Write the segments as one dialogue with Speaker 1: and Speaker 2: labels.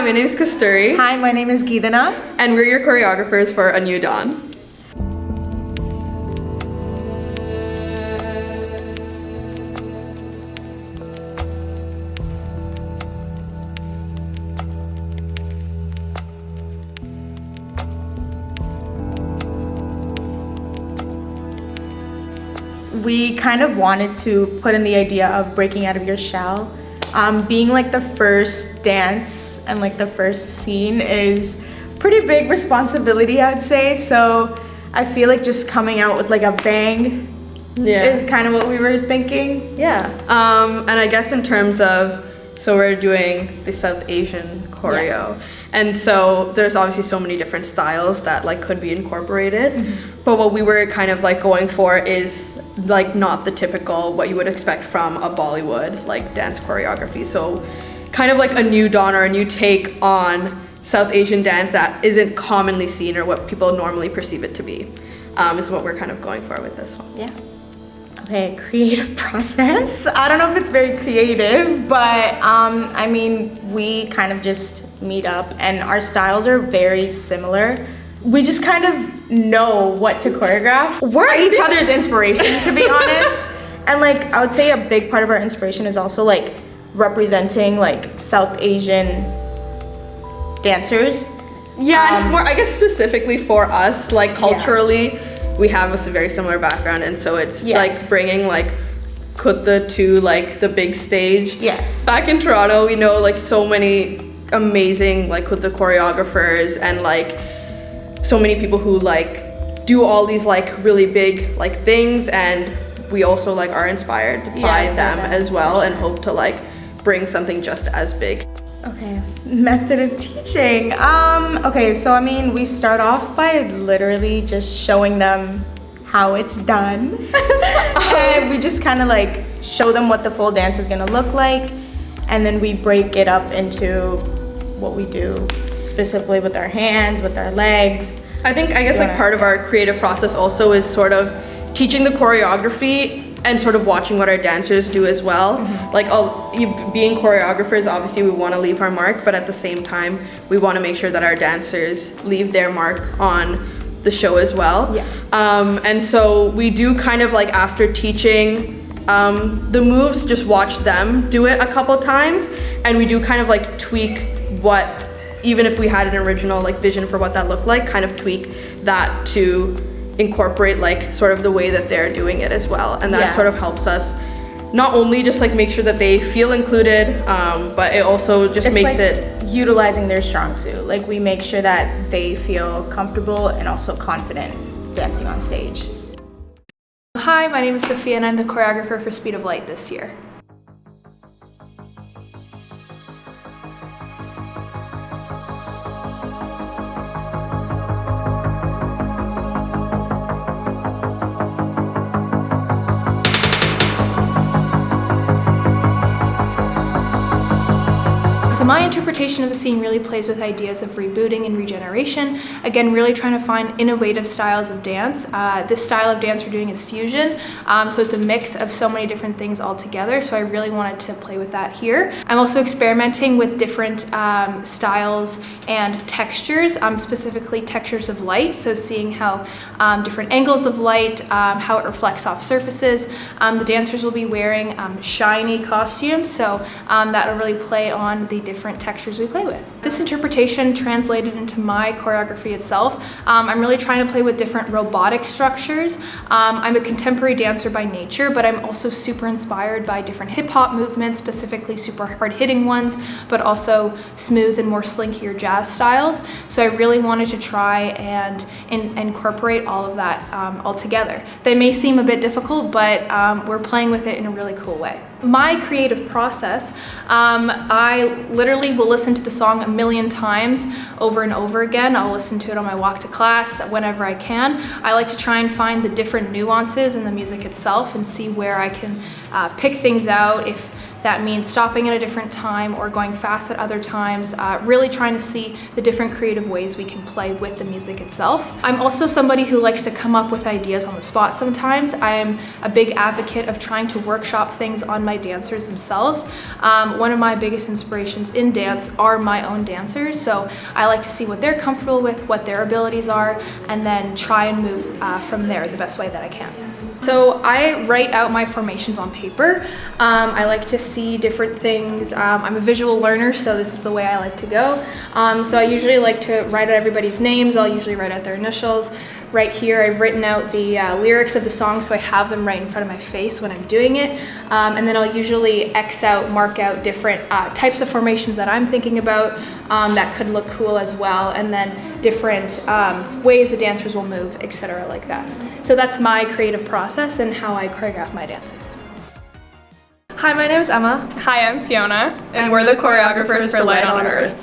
Speaker 1: my name is Kasthuri.
Speaker 2: Hi, my name is Gedana.
Speaker 1: And we're your choreographers for A New Dawn.
Speaker 2: We kind of wanted to put in the idea of breaking out of your shell. Being like the first dance and like the first scene is pretty big responsibility, I'd say. So I feel like just coming out with like a bang is kind of what we were thinking.
Speaker 1: Yeah. And I guess in terms of, so we're doing the South Asian choreo, and so there's obviously so many different styles that like could be incorporated, but what we were kind of like going for is like not the typical what you would expect from a Bollywood like dance choreography. So kind of like a new dawn or a new take on South Asian dance that isn't commonly seen or what people normally perceive it to be, is what we're kind of going for with this one.
Speaker 2: Yeah. Okay, creative process. I don't know if it's very creative, but I mean, we kind of just meet up and our styles are very similar. We just kind of know what to choreograph. We're each other's inspiration, to be honest. And like, I would say a big part of our inspiration is also like representing like South Asian dancers.
Speaker 1: Yeah, it's more, I guess specifically for us, like culturally, we have a very similar background, and so it's like bringing like Kutha to like the big stage.
Speaker 2: Yes.
Speaker 1: Back in Toronto, we know like so many amazing like Kutha choreographers and like so many people who like do all these like really big like things, and we also like are inspired by them as well and hope to like bring something just as big.
Speaker 2: Okay, method of teaching. Okay, so I mean, we start off by literally just showing them how it's done. And we just kind of like show them what the full dance is gonna look like, and then we break it up into what we do specifically with our hands, with our legs.
Speaker 1: I guess like part of our creative process also is sort of teaching the choreography and sort of watching what our dancers do as well. Like being choreographers, obviously we want to leave our mark, but at the same time, we want to make sure that our dancers leave their mark on the show as well. And so we do kind of like after teaching the moves, just watch them do it a couple times, and we do kind of like tweak what, even if we had an original like vision for what that looked like, kind of tweak that to incorporate like sort of the way that they're doing it as well, and that sort of helps us not only just like make sure that they feel included, but it also just makes it
Speaker 2: utilizing their strong suit. Like we make sure that they feel comfortable and also confident dancing on stage.
Speaker 3: Hi, my name is Sophia and I'm the choreographer for Speed of Light this year. So my interpretation of the scene really plays with ideas of rebooting and regeneration. Again, really trying to find innovative styles of dance. This style of dance we're doing is fusion, so it's a mix of so many different things all together, so I really wanted to play with that here. I'm also experimenting with different styles and textures, specifically textures of light, so seeing how different angles of light, how it reflects off surfaces. The dancers will be wearing shiny costumes, so that will really play on the different textures we play with. This interpretation translated into my choreography itself. I'm really trying to play with different robotic structures. I'm a contemporary dancer by nature, but I'm also super inspired by different hip hop movements, specifically super hard hitting ones, but also smooth and more slinkier jazz styles. So I really wanted to try and incorporate all of that all together. They may seem a bit difficult, but we're playing with it in a really cool way. My creative process, I literally will listen to the song a million times over and over again. I'll listen to it on my walk to class whenever I can. I like to try and find the different nuances in the music itself and see where I can pick things out, if that means stopping at a different time or going fast at other times, really trying to see the different creative ways we can play with the music itself. I'm also somebody who likes to come up with ideas on the spot sometimes. I am a big advocate of trying to workshop things on my dancers themselves. One of my biggest inspirations in dance are my own dancers, so I like to see what they're comfortable with, what their abilities are, and then try and move from there the best way that I can. So I write out my formations on paper. I like to see different things. I'm a visual learner, so this is the way I like to go. So I usually like to write out everybody's names. I'll usually write out their initials. Right here, I've written out the lyrics of the song, so I have them right in front of my face when I'm doing it. And then I'll usually mark out different types of formations that I'm thinking about that could look cool as well, and then different ways the dancers will move, etc. like that. So that's my creative process and how I choreograph my dances.
Speaker 4: Hi, my name is Emma.
Speaker 5: Hi, I'm Fiona, and we're the choreographers for Light on Earth.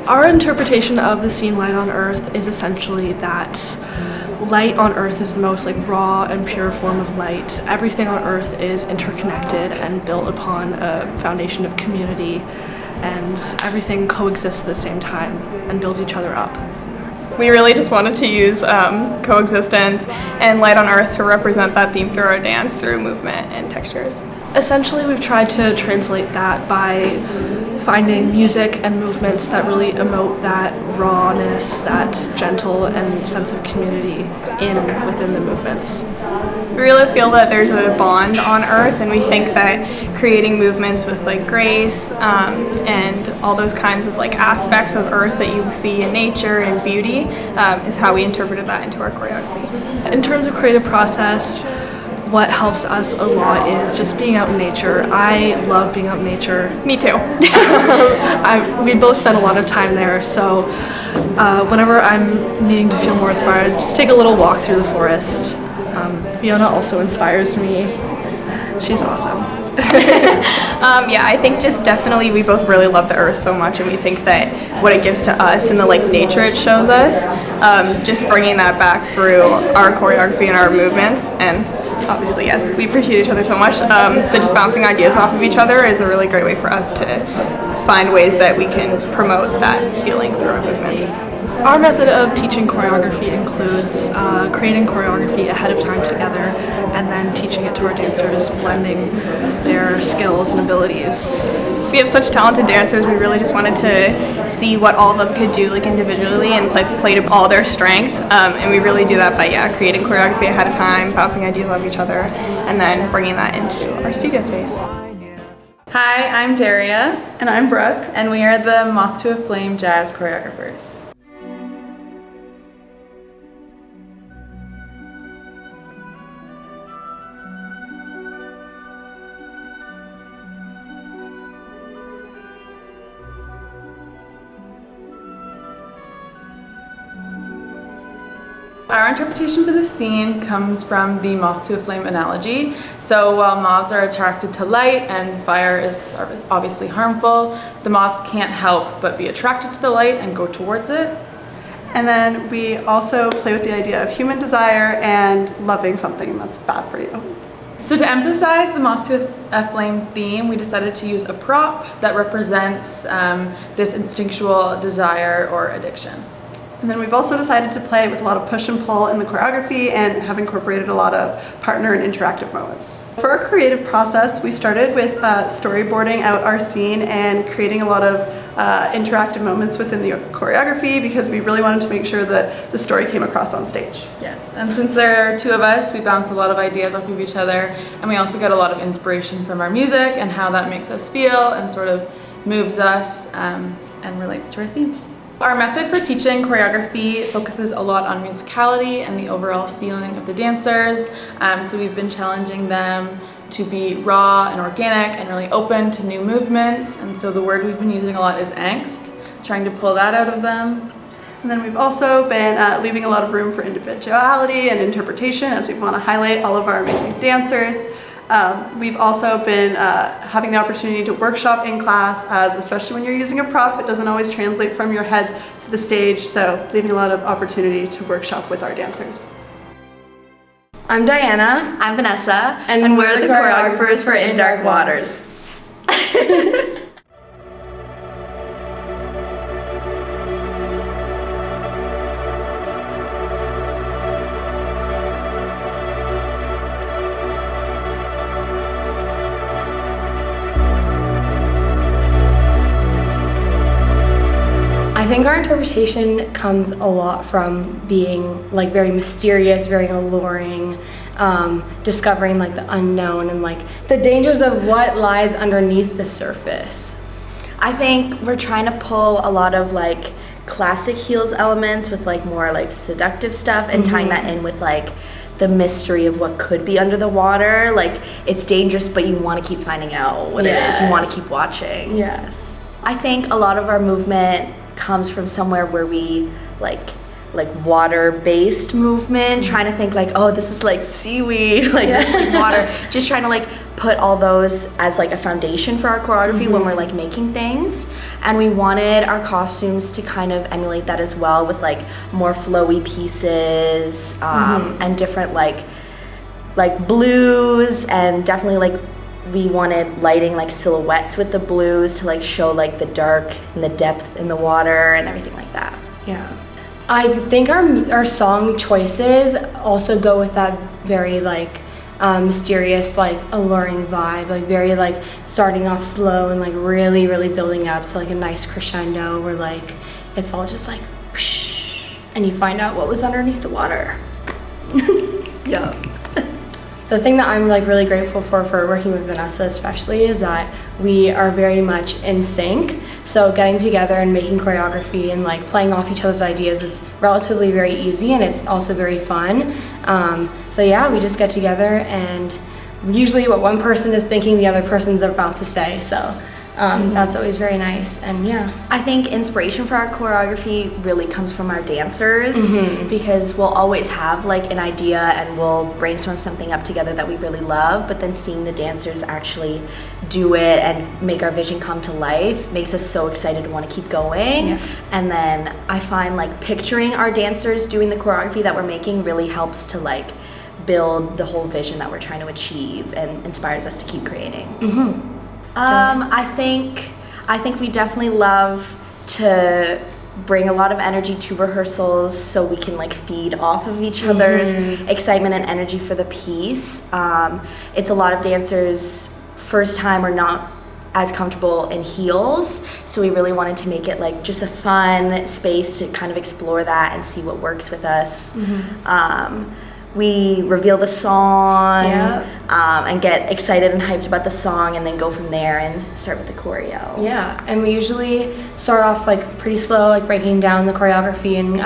Speaker 4: Our interpretation of the scene Light on Earth is essentially that light on Earth is the most raw and pure form of light. Everything on Earth is interconnected and built upon a foundation of community, and everything coexists at the same time and builds each other up.
Speaker 5: We really just wanted to use coexistence and Light on Earth to represent that theme through our dance through movement and textures.
Speaker 4: Essentially, we've tried to translate that by finding music and movements that really emote that rawness, that gentle and sense of community within the movements.
Speaker 5: We really feel that there's a bond on Earth, and we think that creating movements with grace and all those kinds of aspects of Earth that you see in nature and beauty is how we interpreted that into our choreography.
Speaker 4: In terms of creative process, what helps us a lot is just being out in nature. I love being out in nature.
Speaker 5: Me too.
Speaker 4: We both spend a lot of time there, so whenever I'm needing to feel more inspired, just take a little walk through the forest. Fiona also inspires me. She's awesome.
Speaker 5: Yeah, I think just definitely we both really love the Earth so much, and we think that what it gives to us and the nature it shows us, just bringing that back through our choreography and our movements, and obviously, yes, we appreciate each other so much, so just bouncing ideas off of each other is a really great way for us to find ways that we can promote that feeling through our movements.
Speaker 4: Our method of teaching choreography includes creating choreography ahead of time together and then teaching it to our dancers, blending their skills and abilities.
Speaker 5: We have such talented dancers, we really just wanted to see what all of them could do individually and play to all their strengths, and we really do that by creating choreography ahead of time, bouncing ideas off each other, and then bringing that into our studio space.
Speaker 6: Hi, I'm Daria.
Speaker 7: And I'm Brooke.
Speaker 6: And we are the Moth to a Flame jazz choreographers. Our interpretation for the scene comes from the moth to a flame analogy. So while moths are attracted to light and fire is obviously harmful, the moths can't help but be attracted to the light and go towards it.
Speaker 7: And then we also play with the idea of human desire and loving something that's bad for you.
Speaker 6: So to emphasize the moth to a flame theme, we decided to use a prop that represents this instinctual desire or addiction.
Speaker 7: And then we've also decided to play with a lot of push and pull in the choreography and have incorporated a lot of partner and interactive moments. For our creative process, we started with storyboarding out our scene and creating a lot of interactive moments within the choreography because we really wanted to make sure that the story came across on stage.
Speaker 6: Yes, and since there are two of us, we bounce a lot of ideas off of each other, and we also get a lot of inspiration from our music and how that makes us feel and sort of moves us and relates to our theme. Our method for teaching choreography focuses a lot on musicality and the overall feeling of the dancers. So we've been challenging them to be raw and organic and really open to new movements. And so the word we've been using a lot is angst, trying to pull that out of them.
Speaker 7: And then we've also been leaving a lot of room for individuality and interpretation as we want to highlight all of our amazing dancers. We've also been having the opportunity to workshop in class, as especially when you're using a prop, it doesn't always translate from your head to the stage, so leaving a lot of opportunity to workshop with our dancers.
Speaker 8: I'm Diana.
Speaker 2: I'm Vanessa,
Speaker 8: and we're the choreographers for In Dark Waters. I think our interpretation comes a lot from being like very mysterious, very alluring, discovering like the unknown and like the dangers of what lies underneath the surface.
Speaker 2: I think we're trying to pull a lot of like classic heels elements with like more like seductive stuff and tying that in with like the mystery of what could be under the water. Like it's dangerous, but you want to keep finding out what it is. You want to keep watching.
Speaker 8: Yes.
Speaker 2: I think a lot of our movement comes from somewhere where we like water-based movement, trying to think like, oh, this is like seaweed, like this is like water, just trying to like put all those as like a foundation for our choreography when we're like making things. And we wanted our costumes to kind of emulate that as well, with like more flowy pieces and different like blues, and definitely like we wanted lighting like silhouettes with the blues to like show like the dark and the depth in the water and everything like that.
Speaker 8: Yeah. I think our song choices also go with that very like mysterious, like alluring vibe, like very like starting off slow and like really building up to like a nice crescendo where like it's all just like whoosh, and you find out what was underneath the water.
Speaker 2: Yeah.
Speaker 8: The thing that I'm like really grateful for working with Vanessa especially is that we are very much in sync. So getting together and making choreography and like playing off each other's ideas is relatively very easy, and it's also very fun. So yeah, we just get together and usually what one person is thinking the other person's about to say. So that's always very nice. And yeah,
Speaker 2: I think inspiration for our choreography really comes from our dancers, because we'll always have like an idea and we'll brainstorm something up together that we really love, but then seeing the dancers actually do it and make our vision come to life makes us so excited to want to keep going. And then I find like picturing our dancers doing the choreography that we're making really helps to like build the whole vision that we're trying to achieve and inspires us to keep creating. I think we definitely love to bring a lot of energy to rehearsals so we can like feed off of each other's excitement and energy for the piece. It's a lot of dancers first time are not as comfortable in heels, so we really wanted to make it like just a fun space to kind of explore that and see what works with us. We reveal the song and get excited and hyped about the song, and then go from there and start with the choreo.
Speaker 8: Yeah, and we usually start off like pretty slow, like breaking down the choreography and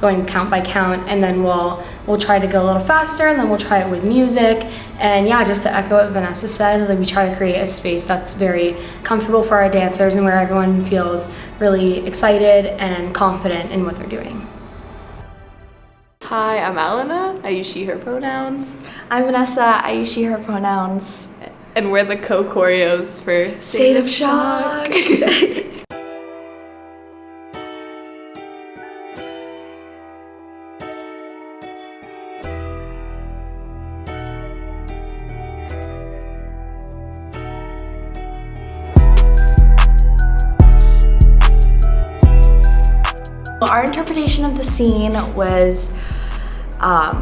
Speaker 8: going count by count, and then we'll try to go a little faster, and then we'll try it with music. And yeah, just to echo what Vanessa said, like we try to create a space that's very comfortable for our dancers and where everyone feels really excited and confident in what they're doing.
Speaker 5: Hi, I'm Elena. I use she, her pronouns.
Speaker 2: I'm Vanessa. I use she, her pronouns.
Speaker 5: And we're the co-choreos for
Speaker 2: State of Shock. Our interpretation of the scene was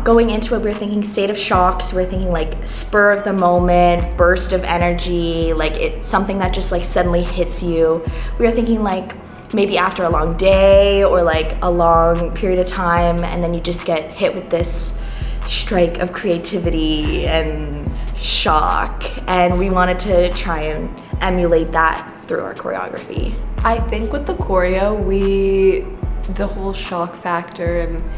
Speaker 2: going into it, we were thinking state of shock, so we're thinking like spur of the moment, burst of energy, like it's something that just like suddenly hits you. We were thinking like maybe after a long day or like a long period of time, and then you just get hit with this strike of creativity and shock, and we wanted to try and emulate that through our choreography.
Speaker 5: I think with the choreo, the whole shock factor and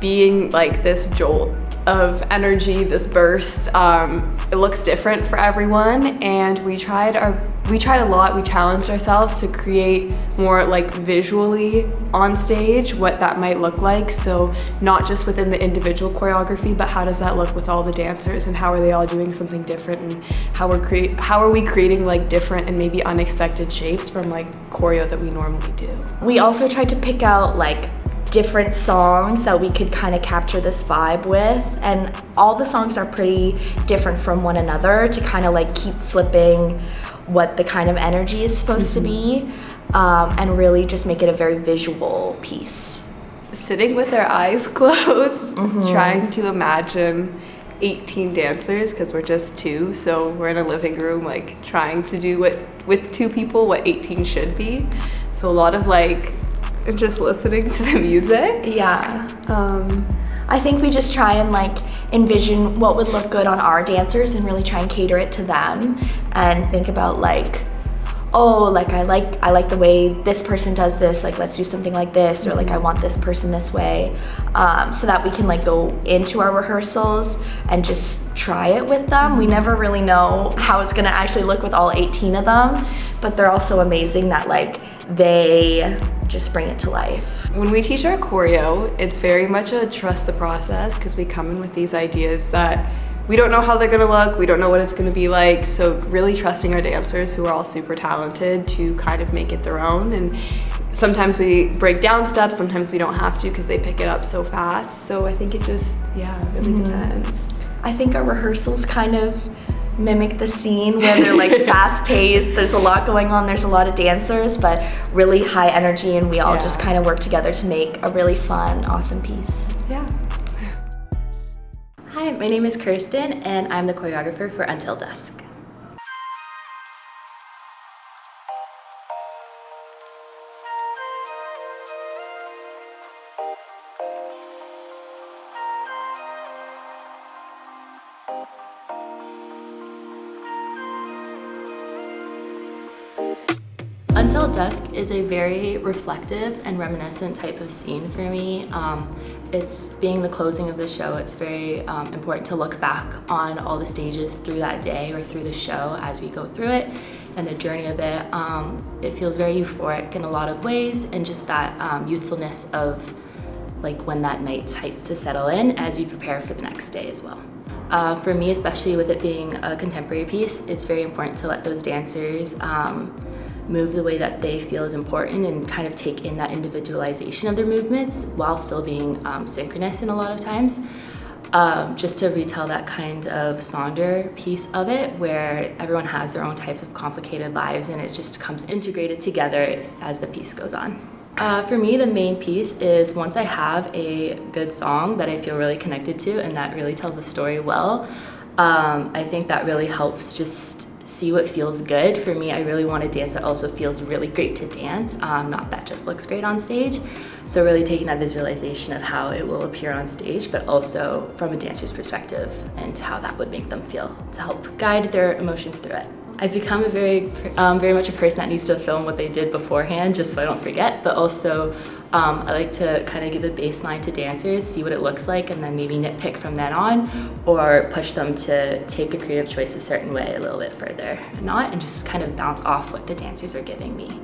Speaker 5: being like this jolt of energy, this burst, it looks different for everyone, and we tried a lot. We challenged ourselves to create
Speaker 9: more like visually on stage what that might look like. So not just within the individual choreography, but how does that look with all the dancers, and how are they all doing something different, and how are we creating like different and maybe unexpected shapes from like choreo that we normally do.
Speaker 2: We also tried to pick out like different songs that we could kind of capture this vibe with, and all the songs are pretty different from one another to kind of like keep flipping what the kind of energy is supposed to be, and really just make it a very visual piece.
Speaker 9: Sitting with our eyes closed, trying to imagine 18 dancers, because we're just 2, so we're in a living room like trying to do with 2 people what 18 should be. So a lot of like just listening to the music.
Speaker 2: Yeah. I think we just try and like envision what would look good on our dancers and really try and cater it to them, and think about like, oh, like I like the way this person does this, like let's do something like this, or like I want this person this way, so that we can like go into our rehearsals and just try it with them. We never really know how it's gonna actually look with all 18 of them, but they're all so amazing that like they just bring it to life.
Speaker 9: When we teach our choreo, it's very much a trust the process, because we come in with these ideas that we don't know how they're gonna look, we don't know what it's gonna be like, so really trusting our dancers, who are all super talented, to kind of make it their own. And sometimes we break down steps, sometimes we don't have to because they pick it up so fast. So I think it just, really depends.
Speaker 2: I think our rehearsals kind of mimic the scene where they're like fast paced, there's a lot going on, there's a lot of dancers, but really high energy, and we all just kind of work together to make a really fun, awesome piece.
Speaker 9: Yeah.
Speaker 10: Hi, my name is Kirsten, and I'm the choreographer for Until Dusk. Until Dusk is a very reflective and reminiscent type of scene for me. It's being the closing of the show, it's very important to look back on all the stages through that day or through the show as we go through it and the journey of it. It feels very euphoric in a lot of ways, and just that youthfulness of like when that night starts to settle in as we prepare for the next day as well. For me, especially with it being a contemporary piece, it's very important to let those dancers move the way that they feel is important, and kind of take in that individualization of their movements while still being synchronous in a lot of times. Just to retell that kind of sonder piece of it, where everyone has their own types of complicated lives, and it just comes integrated together as the piece goes on. For me, the main piece is once I have a good song that I feel really connected to and that really tells a story well, I think that really helps just see what feels good. For me, I really want a dance that also feels really great to dance, not that just looks great on stage. So really taking that visualization of how it will appear on stage, but also from a dancer's perspective and how that would make them feel, to help guide their emotions through it. I've become a very much a person that needs to film what they did beforehand, just so I don't forget, but also I like to kind of give a baseline to dancers, see what it looks like, and then maybe nitpick from then on, or push them to take a creative choice a certain way a little bit further, and just kind of bounce off what the dancers are giving me.